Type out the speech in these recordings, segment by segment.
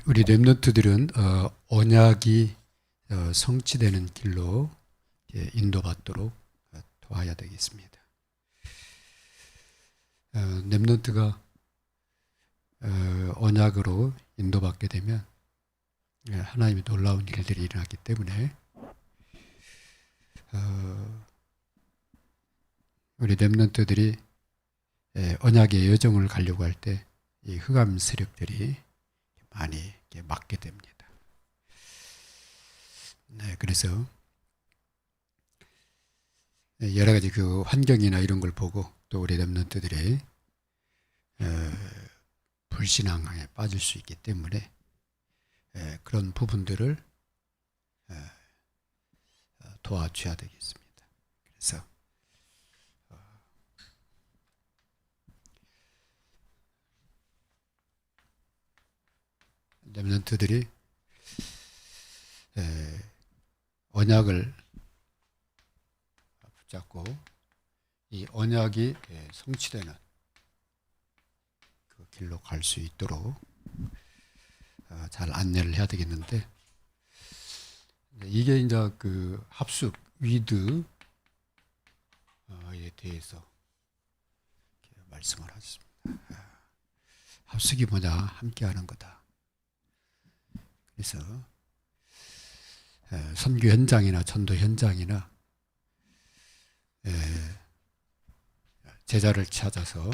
우리 렘넌트들은 언약이 성취되는 길로 인도받도록 도와야 되겠습니다. 렘넌트가 언약으로 인도받게 되면 하나님의 놀라운 일들이 일어나기 때문에 우리 렘넌트들이 언약의 여정을 가려고 할 때 이 흑암 세력들이 많이 막게 됩니다. 네, 그래서 여러 가지 그 환경이나 이런 걸 보고 또 우리 렘넌트들이 불신앙에 빠질 수 있기 때문에 그런 부분들을 도와줘야 되겠습니다. 그래서 렘넌트들이 언약을 붙잡고 이 언약이 성취되는 그 길로 갈 수 있도록 잘 안내를 해야 되겠는데, 이게 이제 그 합숙 위드에 대해서 말씀을 하셨습니다. 합숙이 뭐냐? 함께하는 거다. 그래서 선교 현장이나 전도 현장이나 제자를 찾아서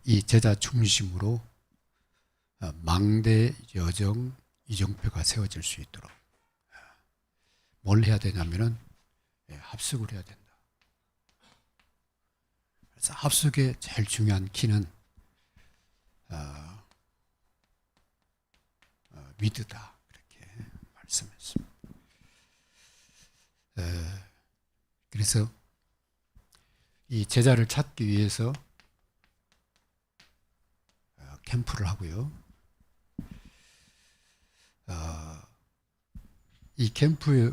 이 제자 중심으로 망대 여정 이정표가 세워질 수 있도록 뭘 해야 되냐면은 합숙을 해야 된다. 그래서 합숙의 제일 중요한 키는 위드다, 그렇게 말씀했습니다. 그래서 이 제자를 찾기 위해서 캠프를 하고요. 이 캠프의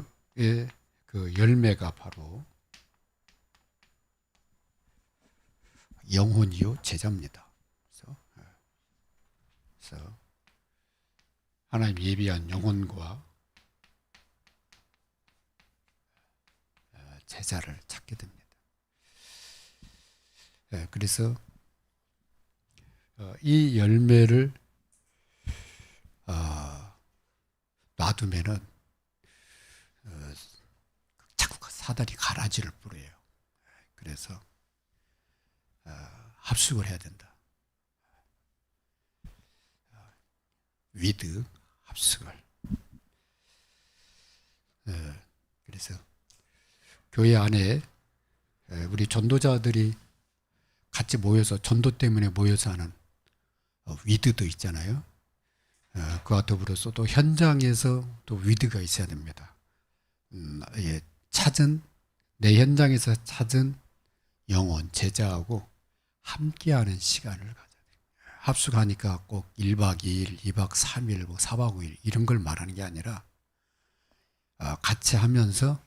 그 열매가 바로 영혼이요 제자입니다. 그래서 하나님 예비한 영혼과 제자를 찾게 됩니다. 그래서 이 열매를 놔두면은 자꾸 사단이 가라지를 부려요. 그래서 합숙을 해야 된다. 위드 합숙을. 그래서 교회 안에 우리 전도자들이 같이 모여서 전도 때문에 모여서 하는 위드도 있잖아요. 그와 더불어서 또 현장에서 또 위드가 있어야 됩니다. 찾은 내 현장에서 찾은 영혼 제자하고 함께하는 시간을 가져야 돼요. 합숙하니까 꼭 1박 2일, 2박 3일, 뭐 4박 5일 이런 걸 말하는 게 아니라 같이 하면서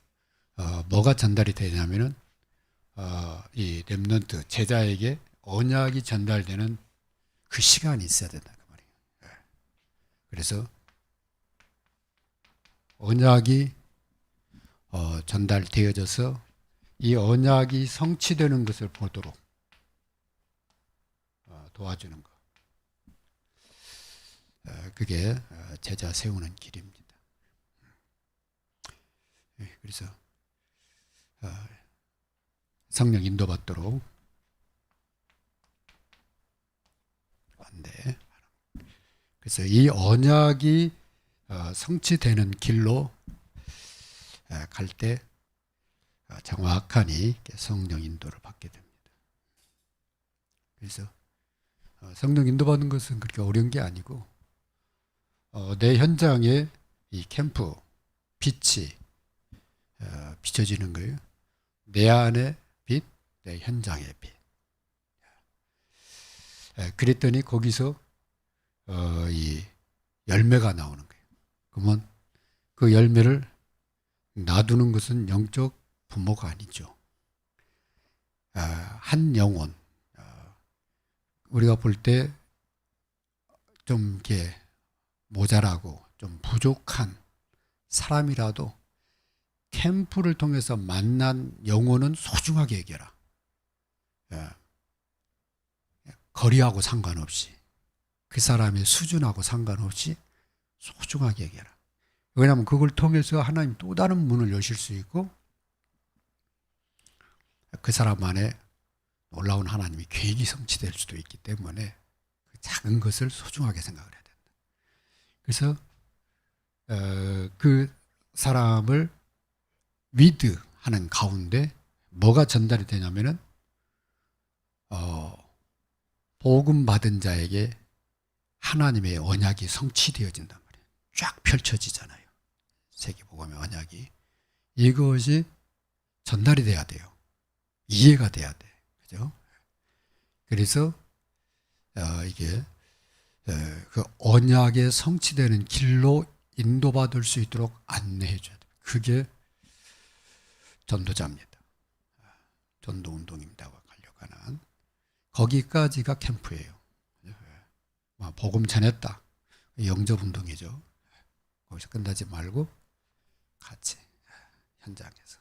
뭐가 전달이 되냐면은 이 렘넌트 제자에게 언약이 전달되는 그 시간이 있어야 된다 그 말이에요. 그래서 언약이 전달되어져서 이 언약이 성취되는 것을 보도록 도와주는 것. 그게 제자 세우는 길입니다. 그래서 성령 인도받도록 안돼. 그래서 이 언약이 성취되는 길로 갈 때 정확한 성령 인도를 받게 됩니다. 그래서 성령 인도받는 것은 그렇게 어려운 게 아니고 내 현장에 이 캠프 빛이 비춰지는 거예요. 내 안의 빛, 내 현장의 빛. 그랬더니 거기서 이 열매가 나오는 거예요. 그러면 그 열매를 놔두는 것은 영적 부모가 아니죠. 한 영혼, 우리가 볼 때 좀 이렇게 모자라고 좀 부족한 사람이라도 캠프를 통해서 만난 영혼은 소중하게 여겨라. 예. 거리하고 상관없이, 그 사람의 수준하고 상관없이 소중하게 여겨라. 왜냐하면 그걸 통해서 하나님 또 다른 문을 여실 수 있고, 그 사람 안에 놀라운 하나님의 계획이 성취될 수도 있기 때문에 그 작은 것을 소중하게 생각을 해야 된다. 그래서 그 사람을 위드하는 가운데 뭐가 전달이 되냐면은 복음 받은 자에게 하나님의 언약이 성취되어진단 말이에요. 쫙 펼쳐지잖아요. 세계복음의 언약이. 이것이 전달이 돼야 돼요. 이해가 돼야 돼. 그죠? 그래서 이게 그 언약의 성취되는 길로 인도받을 수 있도록 안내해 줘야 돼. 그게 전도자입니다. 전도운동입니다. 가려고 하는. 거기까지가 캠프예요. 복음 전했다. 영접운동이죠. 거기서 끝나지 말고 같이 현장에서.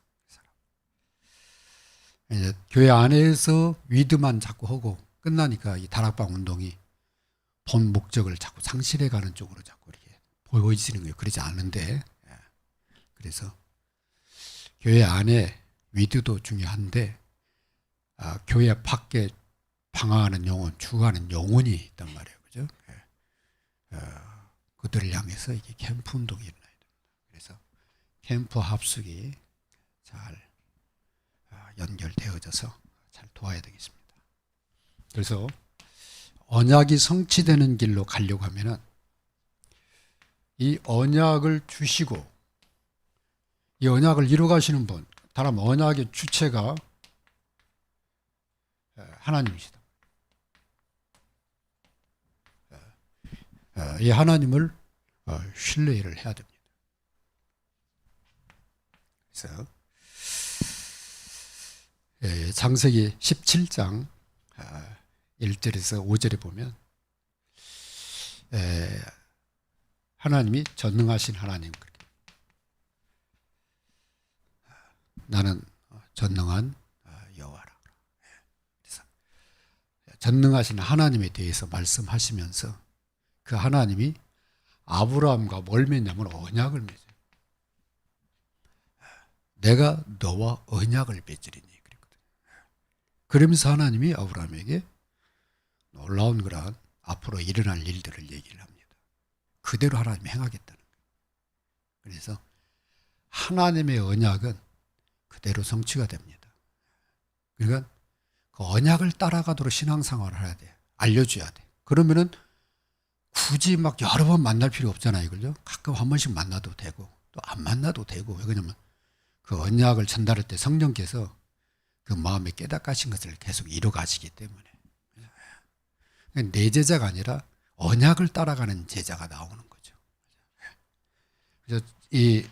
이제 교회 안에서 위드만 자꾸 하고 끝나니까 이 다락방 운동이 본 목적을 자꾸 상실해가는 쪽으로 자꾸 이렇게 보여지는 거예요. 그러지 않은데, 그래서 교회 안에 위드도 중요한데 교회 밖에 방황하는 영혼, 죽어가는 영혼이 있단 말이에요. 그죠? 그들을 향해서 이게 캠프 운동이 일어나야 됩니다. 그래서 캠프 합숙이 잘 연결되어져서 잘 도와야 되겠습니다. 그래서 언약이 성취되는 길로 가려고 하면은 이 언약을 주시고 이 언약을 이루가시는 분, 다른 언약의 주체가 하나님이시다. 이 하나님을 신뢰를 해야 됩니다. 그래서 창세기 17장 1절에서 5절에 보면 하나님이 전능하신 하나님, 나는 전능한 여호와라. 그래서 전능하신 하나님에 대해서 말씀하시면서 그 하나님이 아브라함과 뭘 맺냐면 언약을 맺어요. 내가 너와 언약을 맺으리니. 그러면서 하나님이 아브라함에게 놀라운 그런 앞으로 일어날 일들을 얘기를 합니다. 그대로 하나님이 행하겠다는 거예요. 그래서 하나님의 언약은 그대로 성취가 됩니다. 그러니까 그 언약을 따라가도록 신앙생활을 해야 돼. 알려줘야 돼. 그러면은 굳이 막 여러 번 만날 필요 없잖아요. 이걸요. 가끔 한 번씩 만나도 되고 또 안 만나도 되고. 왜냐면 그 언약을 전달할 때 성령께서 그 마음에 깨닫가신 것을 계속 이루가시기 때문에 내 제자가 아니라 언약을 따라가는 제자가 나오는 거죠. 그래서 이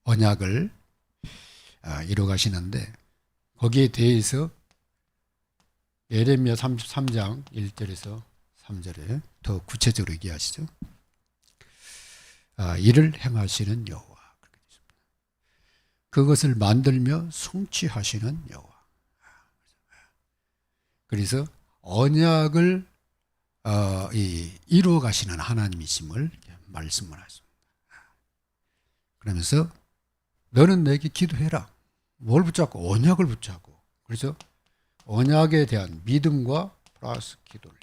언약을 이루가시는데 거기에 대해서 예레미야 33장 1절에서 3절에 더 구체적으로 얘기하시죠. 이를 행하시는 여호와, 그것을 만들며 성취하시는 여호와. 그래서 언약을 이루어 가시는 하나님이심을 말씀을 하십니다. 그러면서 너는 내게 기도해라. 뭘 붙잡고? 언약을 붙잡고. 그래서 언약에 대한 믿음과 플러스 기도를.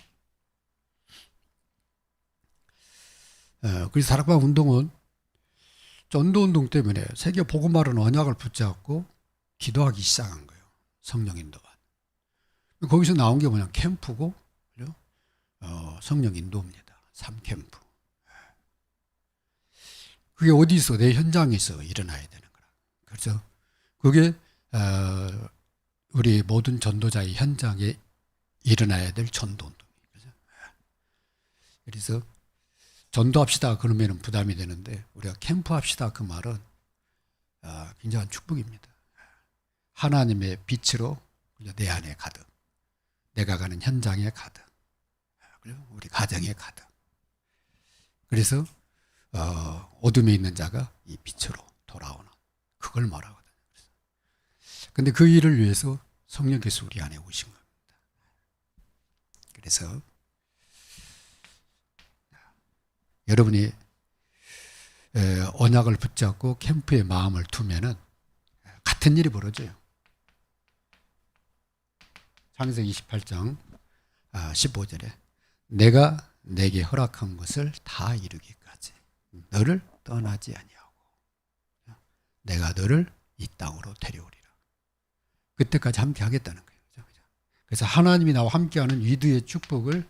그래서 다락방 운동은 전도운동 때문에 세계 복음화는 언약을 붙잡고 기도하기 시작한 거예요. 성령 인도만. 거기서 나온 게 뭐냐? 캠프고, 성령 인도입니다. 3캠프. 그게 어디서? 내 현장에서 일어나야 되는 거라. 그래서 그게 우리 모든 전도자의 현장에 일어나야 될 전도운동이에요. 그래서 전도합시다 그러면 부담이 되는데 우리가 캠프합시다 그 말은 굉장한 축복입니다. 하나님의 빛으로 내 안에 가득 내가 가는 현장에 가든, 그리고 우리 가정에 가든. 그래서 어둠에 있는 자가 이 빛으로 돌아오는, 그걸 말하거든요. 근데 그 일을 위해서 성령께서 우리 안에 오신 겁니다. 그래서 여러분이 언약을 붙잡고 캠프에 마음을 두면은 같은 일이 벌어져요. 창세기 28장 15절에 내가 내게 허락한 것을 다 이루기까지 너를 떠나지 아니하고 내가 너를 이 땅으로 데려오리라. 그때까지 함께 하겠다는 거예요. 그래서 하나님이 나와 함께하는 위드의 축복을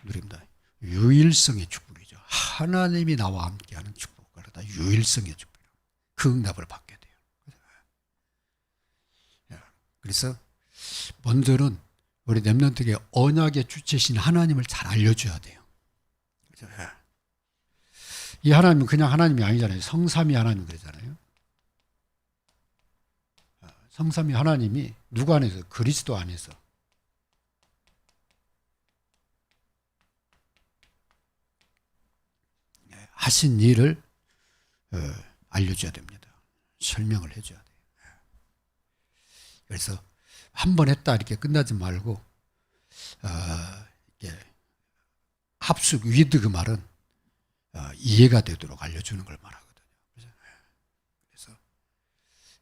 누립니다. 유일성의 축복이죠. 하나님이 나와 함께하는 축복을 다 유일성의 축복이에요. 그 응답을 받게 돼요. 그래서 먼저는 우리 렘넌트에게 언약의 주체신 하나님을 잘 알려줘야 돼요. 이 하나님은 그냥 하나님이 아니잖아요. 성삼위 하나님 그러잖아요. 성삼위 하나님이 누구 안에서? 그리스도 안에서. 하신 일을 알려줘야 됩니다. 설명을 해줘야 돼요. 그래서 한 번 했다 이렇게 끝나지 말고 합숙 위드 그 말은 이해가 되도록 알려주는 걸 말하거든요. 그래서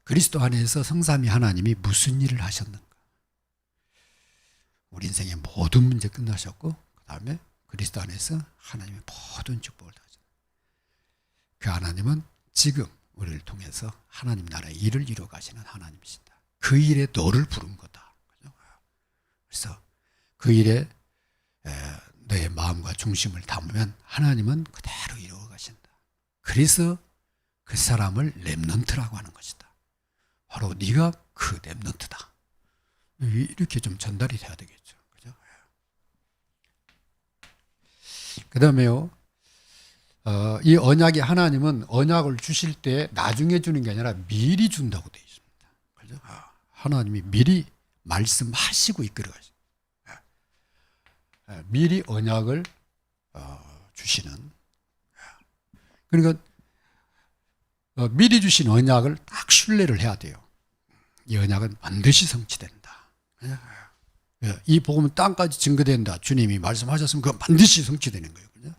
그리스도 안에서 성삼위 하나님이 무슨 일을 하셨는가? 우리 인생의 모든 문제 끝나셨고 그 다음에 그리스도 안에서 하나님의 모든 축복을 다 하셨어요. 그 하나님은 지금 우리를 통해서 하나님 나라의 일을 이루어 가시는 하나님이시다. 그 일에 너를 부른 거다. 그래서 그 일에 너의 마음과 중심을 담으면 하나님은 그대로 이루어 가신다. 그래서 그 사람을 렘넌트라고 하는 것이다. 바로 네가 그 렘넌트다. 이렇게 좀 전달이 돼야 되겠죠. 그죠? 그 다음에요. 이 언약이 하나님은 언약을 주실 때 나중에 주는 게 아니라 미리 준다고 되어 있습니다. 그죠? 하나님이 미리 말씀하시고 이끌어 가시죠. 미리 언약을 주시는. 그러니까 미리 주신 언약을 딱 신뢰를 해야 돼요. 이 언약은 반드시 성취된다. 이 복음은 땅까지 증거된다. 주님이 말씀하셨으면 그건 반드시 성취되는 거예요. 그죠?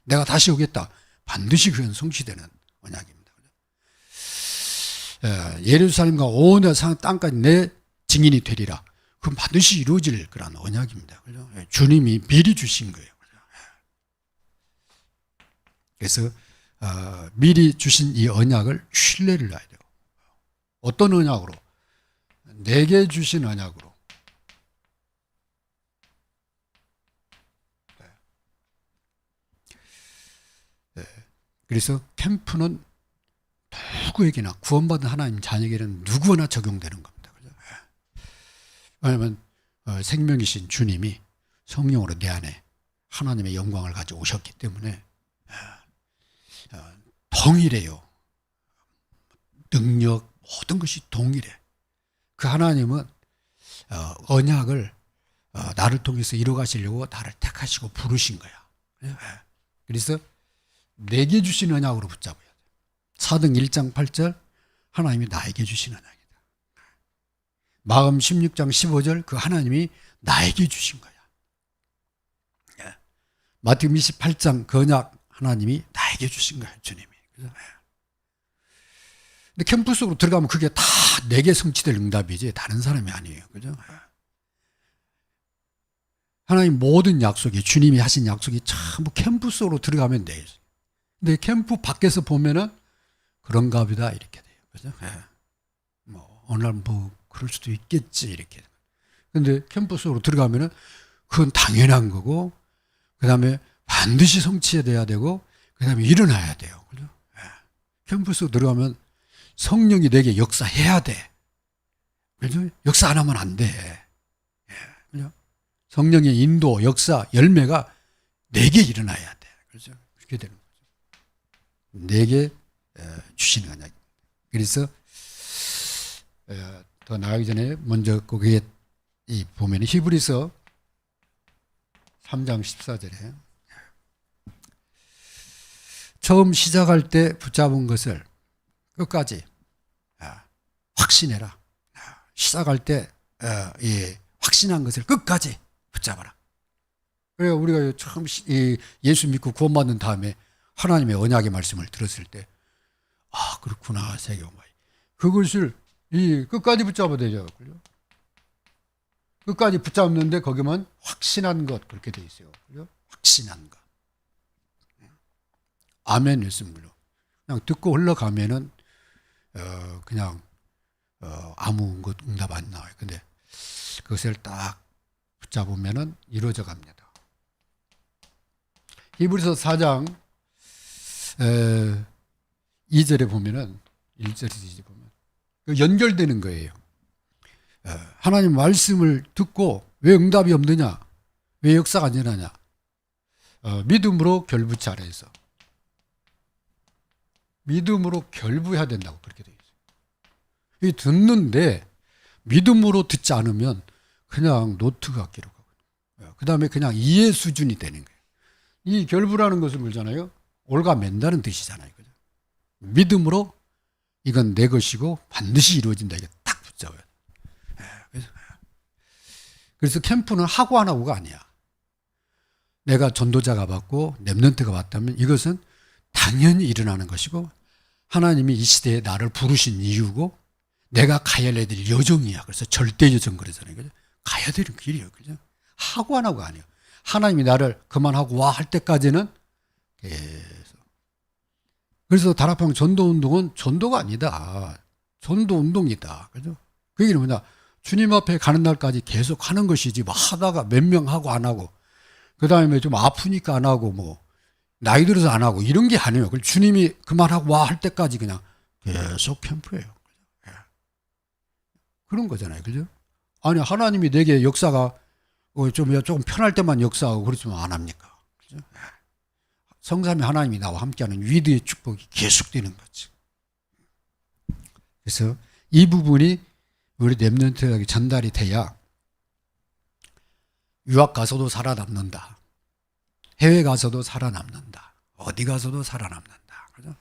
내가 다시 오겠다. 반드시 그건 성취되는 언약입니다. 예루살렘과 온 땅까지 내 증인이 되리라. 그건 반드시 이루어질 그런 언약입니다. 그죠? 주님이 미리 주신 거예요. 그래서 미리 주신 이 언약을 신뢰를 해야 돼요. 어떤 언약으로? 내게 주신 언약으로. 그래서 캠프는 누구에게나 구원받은 하나님 자녀에게는 누구나 적용되는 겁니다. 그죠? 왜냐하면 생명이신 주님이 성령으로 내 안에 하나님의 영광을 가지고 오셨기 때문에 동일해요. 능력 모든 것이 동일해. 그 하나님은 언약을 나를 통해서 이루어 가시려고 나를 택하시고 부르신 거야. 그래서 내게 주신 언약으로 붙잡아야 돼. 사도행 1장 8절 하나님이 나에게 주신 언약이다. 마음 16장 15절 그 하나님이 나에게 주신 거야. 마태복음 28장 그 언약 하나님이 나에게 주신 거야. 주님이. 근데 캠프 속으로 들어가면 그게 다 내게 성취될 응답이지 다른 사람이 아니에요. 그죠? 하나님 모든 약속이 주님이 하신 약속이 전부 캠프 속으로 들어가면 돼요. 근데 캠프 밖에서 보면은 그런가 보다 이렇게 돼요. 그죠? 뭐 오늘 뭐 그럴 수도 있겠지 이렇게. 근데 캠프 속으로 들어가면은 그건 당연한 거고 그다음에 반드시 성취돼야 되고 그다음에 일어나야 돼요. 그죠? 캠프 속으로 들어가면 성령이 내게 역사해야 돼. 그죠? 역사 안 하면 안 돼. 그죠? 성령의 인도, 역사, 열매가 내게 일어나야 돼. 그렇죠? 그렇게 되는 거죠. 내게 주시는 언약. 그래서 더 나아가기 전에 먼저 그게 이 보면 히브리서 3장 14절에 처음 시작할 때 붙잡은 것을 끝까지 확신해라. 시작할 때 확신한 것을 끝까지 붙잡아라. 그래서 우리가 처음 예수 믿고 구원받는 다음에 하나님의 언약의 말씀을 들었을 때 그렇구나 세계오마이 그것을 끝까지 붙잡아야 되죠. 끝까지 붙잡는데 거기만 확신한 것 그렇게 돼 있어요. 확신한 것. 아멘 했으므로 그냥 듣고 흘러가면은 그냥 아무 것 응답 안 나와요. 근데 그것을 딱 붙잡으면은 이루어져 갑니다. 히브리서 4장 2절에 보면은 1절에서 2절에 보면 연결되는 거예요. 하나님 말씀을 듣고 왜 응답이 없느냐? 왜 역사가 안 일어나냐? 믿음으로 결부치 해서 믿음으로 결부해야 된다고 그렇게 되어 있어요. 이 듣는데 믿음으로 듣지 않으면 그냥 노트 같기로 가거든요. 그 다음에 그냥 이해 수준이 되는 거예요. 이 결부라는 것은 그러잖아요. 올가맨다는 뜻이잖아요. 그죠? 믿음으로 이건 내 것이고 반드시 이루어진다. 이게 딱 붙잡아요. 그래서 캠프는 하고 안 하고가 아니야. 내가 전도자가 받고 랩런트가 받다면 이것은 당연히 일어나는 것이고 하나님이 이 시대에 나를 부르신 이유고 내가 가야 될 여정이야. 그래서 절대 여정 그러잖아요. 그죠? 가야 되는 길이에요. 그죠? 하고 안 하고가 아니에요. 하나님이 나를 그만하고 와 할 때까지는 계속. 그래서 다락방 전도운동은 전도가 아니다. 전도운동이다. 그죠? 그 얘기는 뭐냐? 주님 앞에 가는 날까지 계속 하는 것이지, 뭐 하다가 몇 명 하고 안 하고, 그 다음에 좀 아프니까 안 하고, 뭐, 나이 들어서 안 하고, 이런 게 아니에요. 주님이 그만하고 와 할 때까지 그냥 계속 캠프예요. 그런 거잖아요. 그죠? 아니, 하나님이 내게 역사가 조금 편할 때만 역사하고 그렇지만 안 합니까? 그죠? 성삼위 하나님이 나와 함께하는 위대의 축복이 계속되는 거지. 그래서 이 부분이 우리 랩런트에게 전달이 돼야 유학 가서도 살아남는다. 해외 가서도 살아남는다. 어디 가서도 살아남는다. 그죠?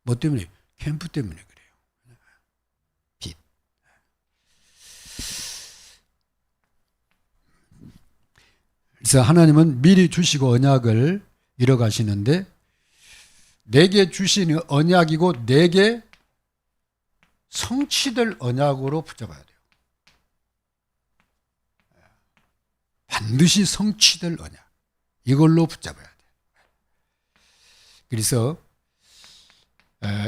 뭐 때문에? 캠프 때문에 그래요. 빛. 그래서 하나님은 미리 주시고 언약을 이뤄가시는데 내게 주신 언약이고 내게 성취될 언약으로 붙잡아야 돼요. 반드시 성취될 언약. 이걸로 붙잡아야 돼요. 그래서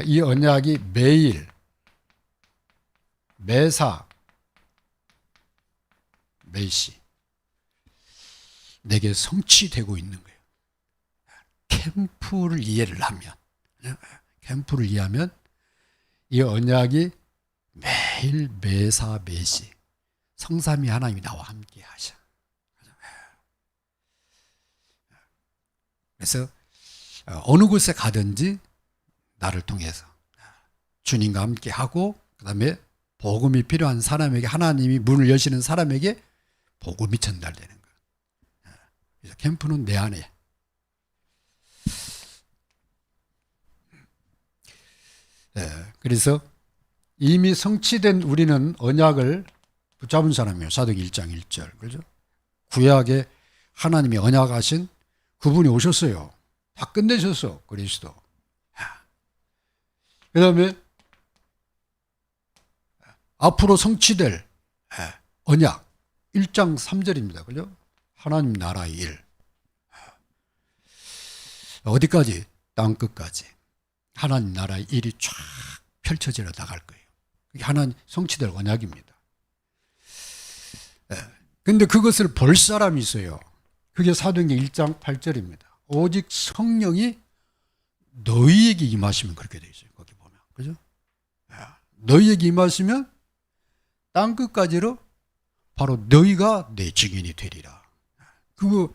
이 언약이 매일, 매사, 매시 내게 성취되고 있는 거예요. 캠프를 이해를 하면, 캠프를 이해하면 이 언약이 매일 매사 매시 성삼위 하나님이 나와 함께 하셔. 그래서 어느 곳에 가든지 나를 통해서 주님과 함께 하고 그 다음에 복음이 필요한 사람에게 하나님이 문을 여시는 사람에게 복음이 전달되는 거예요. 그래서 캠프는 내 안에 그래서 이미 성취된 우리는 언약을 붙잡은 사람이에요. 사도기 1장 1절. 그죠? 구약에 하나님이 언약하신 그분이 오셨어요. 다 끝내셨어. 그리스도. 그 다음에 앞으로 성취될 언약 1장 3절입니다. 그죠? 하나님 나라의 일. 어디까지? 땅끝까지. 하나님 나라의 일이 쫙 펼쳐져 나갈 거예요. 그게 하나님 성취될 언약입니다. 근데 그것을 볼 사람이 있어요. 그게 사도행전 1장 8절입니다. 오직 성령이 너희에게 임하시면 그렇게 되어 있어요. 거기 보면. 그죠? 너희에게 임하시면 땅끝까지로 바로 너희가 내 증인이 되리라. 그거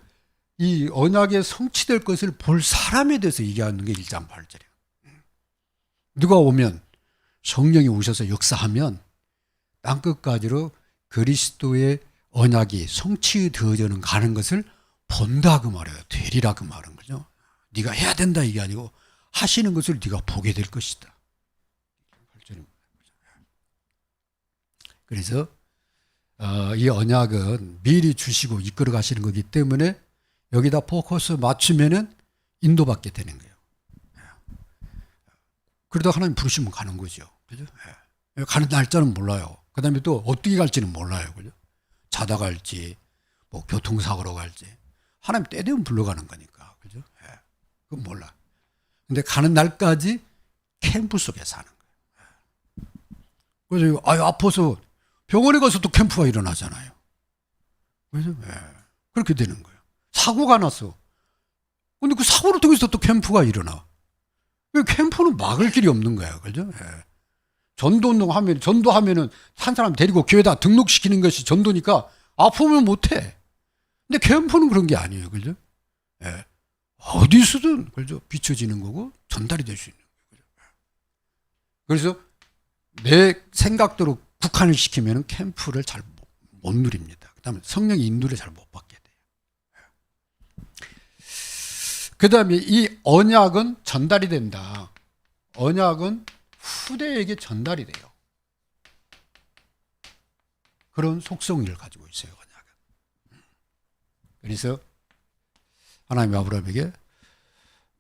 이 언약에 성취될 것을 볼 사람에 대해서 얘기하는 게 1장 8절이에요. 누가 오면 성령이 오셔서 역사하면 땅끝까지로 그리스도의 언약이 성취되어져는 가는 것을 본다 그 말이에요. 되리라 그 말은 거죠. 네가 해야 된다 이게 아니고 하시는 것을 네가 보게 될 것이다. 그래서 이 언약은 미리 주시고 이끌어 가시는 거기 때문에 여기다 포커스 맞추면은 인도받게 되는 거예요. 그러다 하나님 부르시면 가는 거죠. 그죠? 가는 날짜는 몰라요. 그 다음에 또 어떻게 갈지는 몰라요. 그죠? 자다 갈지, 뭐 교통사고로 갈지. 하나님 때 되면 불러가는 거니까. 그죠? 그건 몰라. 근데 가는 날까지 캠프 속에 사는 거예요. 그래서, 아파서 병원에 가서 또 캠프가 일어나잖아요. 그죠? 그렇게 되는 거예요. 사고가 났어. 근데 그 사고를 통해서 또 캠프가 일어나. 캠프는 막을 길이 없는 거야. 그죠? 전도운동 하면, 전도하면은 한 사람 데리고 교회에다 등록시키는 것이 전도니까 아프면 못해. 근데 캠프는 그런 게 아니에요. 그죠? 어디서든, 그죠? 비춰지는 거고 전달이 될 수 있는 거예요. 그래서 내 생각대로 국한을 시키면 캠프를 잘 못 누립니다. 그 다음에 성령의 인도를 잘 못 받게 돼요. 그 다음에 이 언약은 전달이 된다. 언약은 후대에게 전달이 돼요. 그런 속성을 가지고 있어요. 언약은. 그래서 하나님이 아브라함에게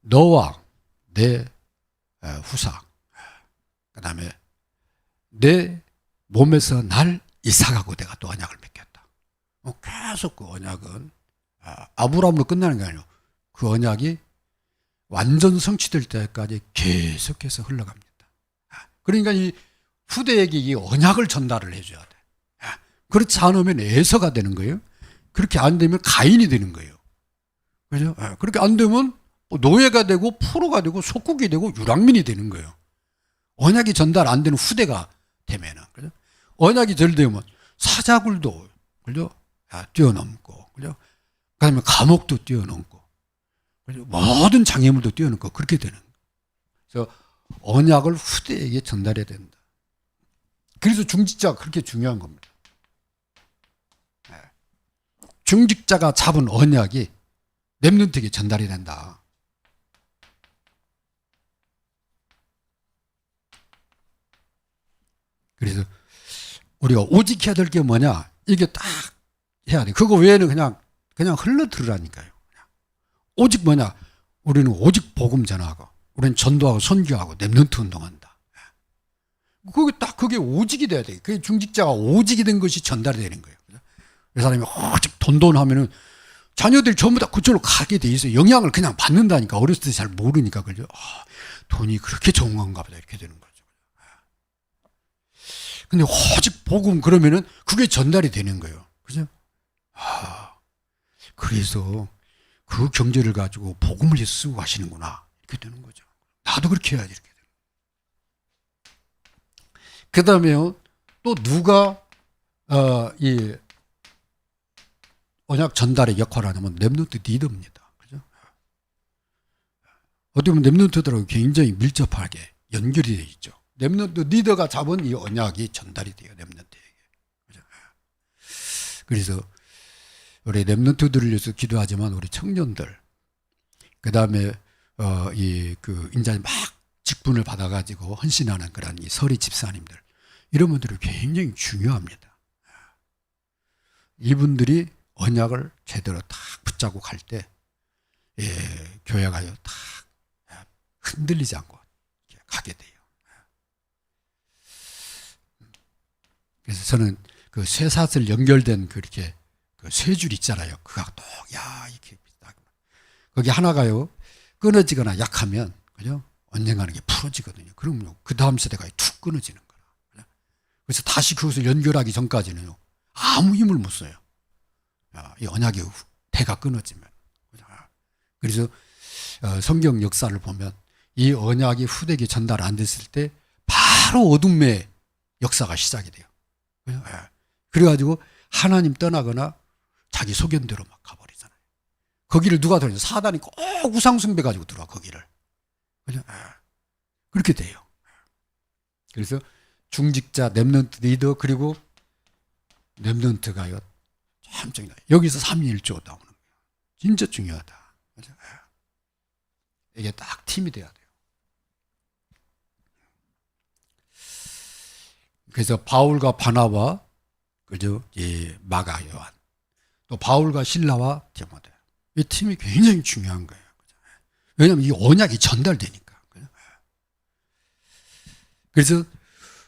너와 내 후사, 그 다음에 내 몸에서 날 이삭하고 내가 또 언약을 맺겠다. 계속 그 언약은 아브라함으로 끝나는 게 아니에요. 그 언약이 완전 성취될 때까지 계속해서 흘러갑니다. 그러니까 이 후대에게 이 언약을 전달을 해줘야 돼. 그렇지 않으면 에서가 되는 거예요. 그렇게 안 되면 가인이 되는 거예요. 그죠? 그렇게 안 되면 노예가 되고 포로가 되고 속국이 되고 유랑민이 되는 거예요. 언약이 전달 안 되는 후대가 되면은. 그죠? 언약이 전되면 사자굴도, 그죠? 뛰어넘고, 그죠? 그 다음에 감옥도 뛰어넘고, 그죠? 모든 장애물도 뛰어넘고, 그렇게 되는 거예요. 그래서 언약을 후대에게 전달해야 된다. 그래서 중직자가 그렇게 중요한 겁니다. 중직자가 잡은 언약이 렘넌트에게 전달이 된다. 그래서 우리가 오직 해야 될 게 뭐냐? 이게 딱 해야 돼. 그거 외에는 그냥 흘러들으라니까요. 오직 뭐냐? 우리는 오직 복음 전하고, 우리는 전도하고 선교하고 렘넌트 운동한다. 그게 오직이 돼야 돼. 그게 중직자가 오직이 된 것이 전달이 되는 거예요. 이 사람이 오직 돈 하면은 자녀들이 전부 다 그쪽으로 가게 돼 있어요. 영향을 그냥 받는다니까. 어렸을 때 잘 모르니까. 그죠? 돈이 그렇게 좋은 건가 보다. 이렇게 되는 거죠. 근데 오직 복음 그러면은 그게 전달이 되는 거예요. 그죠? 그래서 그 경제를 가지고 복음을 쓰고 가시는구나. 이렇게 되는 거죠. 나도 그렇게 해야지. 이렇게 되는. 그 다음에요. 또 누가, 이 언약 전달의 역할을 하냐면 렘넌트 리더입니다. 그죠? 어떻게 보면 렘넌트들하고 굉장히 밀접하게 연결이 되어 있죠. 렘넌트 리더가 잡은 이 언약이 전달이 돼요. 렘넌트에게. 그죠? 그래서 우리 렘넌트들을 위해서 기도하지만 우리 청년들, 그 다음에 이제 막 직분을 받아가지고 헌신하는 그런 이 서리 집사님들, 이런 분들이 굉장히 중요합니다. 이분들이 언약을 제대로 딱 붙잡고 갈 때, 교회가 딱 흔들리지 않고 가게 돼요. 그래서 저는 그 쇠사슬 연결된 그렇게 그 쇠 줄 있잖아요. 그거 또, 이렇게 거기 하나가요, 끊어지거나 약하면, 그죠? 언젠가는 게 풀어지거든요. 그러면 그 다음 세대가 툭 끊어지는 거라. 그래서 다시 그것을 연결하기 전까지는요, 아무 힘을 못 써요. 이 언약의 대가 끊어지면. 그래서 성경 역사를 보면 이 언약이 후대에게 전달 안 됐을 때 바로 어둠의 역사가 시작이 돼요. 그래가지고 하나님 떠나거나 자기 소견대로 막 가버리잖아요. 거기를 누가 들어요? 사단이 꼭 우상숭배 가지고 들어와, 거기를. 그렇게 돼요. 그래서 중직자, 렘넌트 리더, 그리고 렘넌트가요, 삼정이다. 여기서 삼위일조 나오는 거예요. 진짜 중요하다. 그죠? 이게 딱 팀이 돼야 돼요. 그래서 바울과 바나바, 그죠? 이 마가 요한, 또 바울과 실라와 디모데, 이 팀이 굉장히 중요한 거예요. 그죠? 왜냐하면 이 언약이 전달되니까. 그죠? 그래서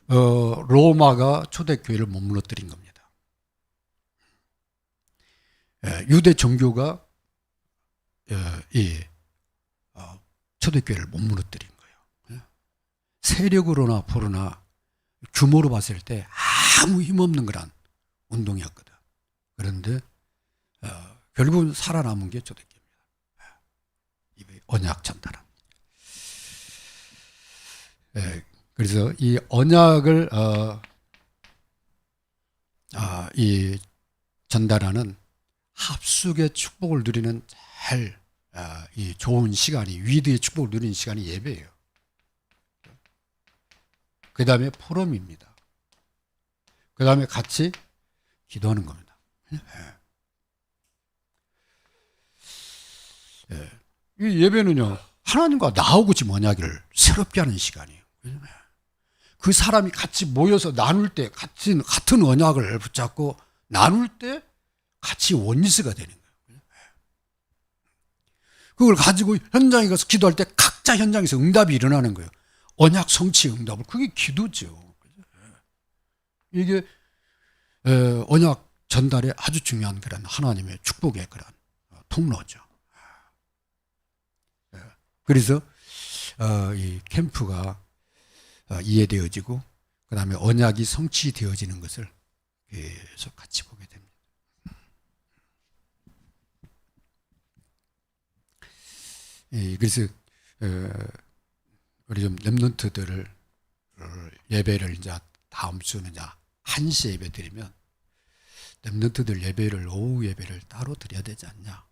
로마가 초대교회를 못 무너뜨린 겁니다. 유대 종교가 이 초대교회를 못 무너뜨린 거예요. 세력으로나 포로나 규모로 봤을 때 아무 힘없는 그런 운동이었거든. 그런데 결국은 살아남은 게 초대교회입니다. 이 언약 전달은. 그래서 이 언약을 이 전달하는 합숙의 축복을 누리는 제일 이 좋은 시간이, 위드의 축복을 누리는 시간이 예배예요. 그 다음에 포럼입니다. 그 다음에 같이 기도하는 겁니다. 이 예배는요, 하나님과 나하고 지금 언약을 새롭게 하는 시간이에요. 그 사람이 같이 모여서 나눌 때 같은 언약을 붙잡고 나눌 때 같이 원리스가 되는 거예요. 그걸 가지고 현장에 가서 기도할 때 각자 현장에서 응답이 일어나는 거예요. 언약 성취 응답을. 그게 기도죠. 이게 언약 전달에 아주 중요한 그런 하나님의 축복의 그런 통로죠. 그래서 이 캠프가 이해되어지고 그 다음에 언약이 성취되어지는 것을 계속 같이 보게 됩니다. 그래서 우리 좀 렘넌트들을 예배를 이제 다음 주는 이제 1시에 예배 드리면 렘넌트들 예배를 오후 예배를 따로 드려야 되지 않냐.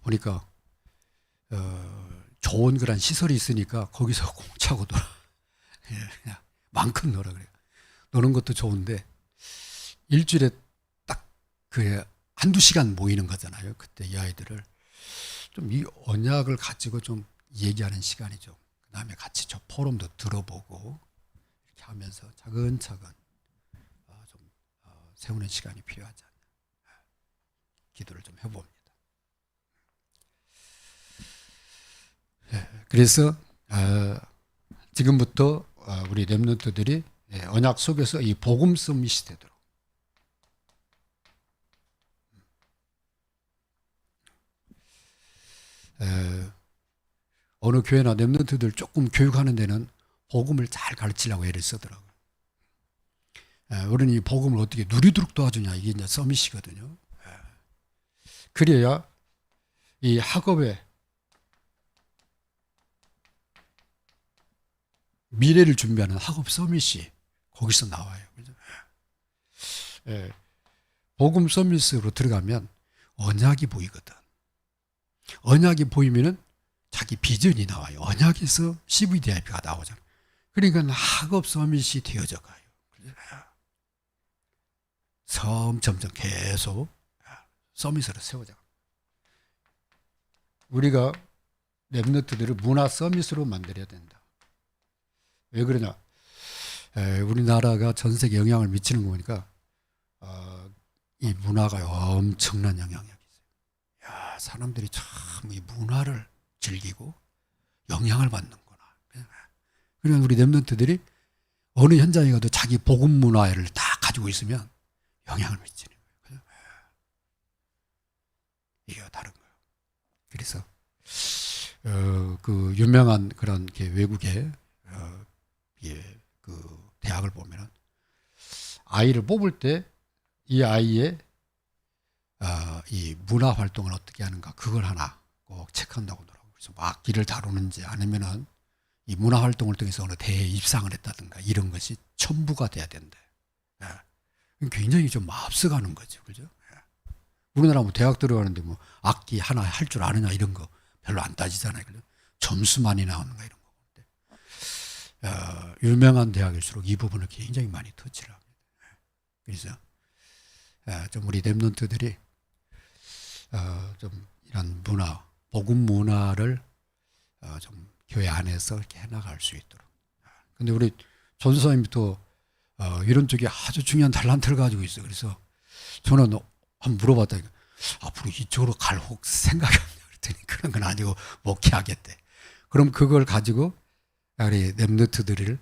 보니까 좋은 그런 시설이 있으니까 거기서 공짜고 놀아. 그냥 마음껏 놀아 그래요. 노는 것도 좋은데 일주일에 딱 그 한두 시간 모이는 거잖아요. 그때 이 아이들을 좀 이 언약을 가지고 좀 얘기하는 시간이죠. 그 다음에 같이 저 포럼도 들어보고 이렇게 하면서 차근차근 좀 세우는 시간이 필요하지 않나. 기도를 좀 해봅니다. 그래서 지금부터 우리 렘넌트들이 언약 속에서 이 복음 서밋이 되도록 어느 교회나 렘넌트들 조금 교육하는 데는 복음을 잘 가르치려고 애를 쓰더라고요. 우리는 이 복음을 어떻게 누리도록 도와주냐, 이게 이제 서밋이거든요. 그래야 이 학업에 미래를 준비하는 학업 서밋이 거기서 나와요. 그죠? 복음 서밋으로 들어가면 언약이 보이거든. 언약이 보이면은 자기 비전이 나와요. 언약에서 CVDIP가 나오잖아요. 그러니까 학업 서밋이 되어져 가요. 점점 계속 서밋으로 세워져. 우리가 렘넌트들을 문화 서밋으로 만들어야 된다. 왜 그러냐? 우리나라가 전 세계에 영향을 미치는 거 보니까 이 문화가 엄청난 영향력이 있어요. 야, 사람들이 참 이 문화를 즐기고 영향을 받는구나. 그러니까 우리 렘넌트들이 어느 현장에 가도 자기 복음 문화를 다 가지고 있으면 영향을 미치는 거예요. 이게 다른 거예요. 그래서 그 유명한 그런 외국의 그 대학을 보면은 아이를 뽑을 때 이 아이의 이 문화 활동을 어떻게 하는가 그걸 하나 꼭 체크한다고 하더라고요. 그래서 뭐 악기를 다루는지 아니면은 이 문화 활동을 통해서 어느 대회에 입상을 했다든가 이런 것이 첨부가 돼야 된대. 굉장히 좀 앞서가는 거죠, 그죠? 우리나라 뭐 대학 들어가는데 뭐 악기 하나 할 줄 아느냐 이런 거 별로 안 따지잖아요, 그죠? 점수만이 나오는가 이런 거. 유명한 대학일수록 이 부분을 굉장히 많이 터치를 합니다. 그래서 좀 우리 렘넌트들이 좀 이런 문화, 복음 문화를 좀 교회 안에서 이렇게 해나갈 수 있도록. 근데 우리 전도사님도 이런 쪽에 아주 중요한 탤런트를 가지고 있어요. 그래서 저는 한번 물어봤다니까 앞으로 이쪽으로 갈 혹 생각이 없냐 그랬더니 그런 건 아니고 목회하겠대. 그럼 그걸 가지고 우리 렘넌트들을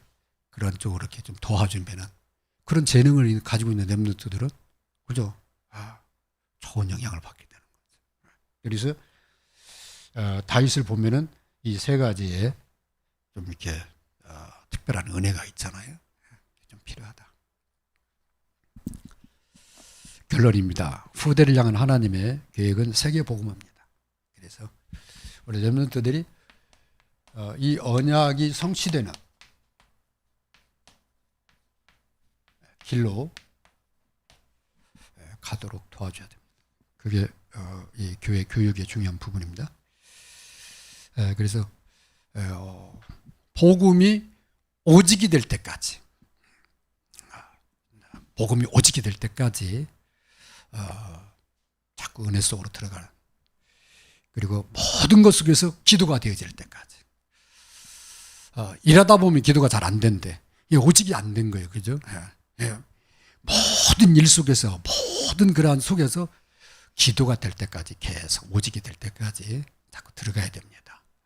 그런 쪽으로 이렇게 좀 도와주면은 그런 재능을 가지고 있는 렘넌트들은 그죠? 좋은 영향을 받게 되는 거죠. 그래서 다윗을 보면은 이 세 가지에 좀 이렇게 특별한 은혜가 있잖아요. 좀 필요하다. 결론입니다. 후대를 향한 하나님의 계획은 세계 복음화입니다. 그래서 우리 렘넌트들이 이 언약이 성취되는 길로 가도록 도와줘야 됩니다. 그게 이 교회 교육의 중요한 부분입니다. 그래서 복음이 오직이 될 때까지, 복음이 오직이 될 때까지 자꾸 은혜 속으로 들어가는, 그리고 모든 것 속에서 기도가 되어질 때까지. 일하다 보면 기도가 잘 안 된대. 이게 오직이 안 된 거예요. 그죠? 모든 일 속에서, 모든 그러한 속에서 기도가 될 때까지 계속 오직이 될 때까지 자꾸 들어가야 됩니다.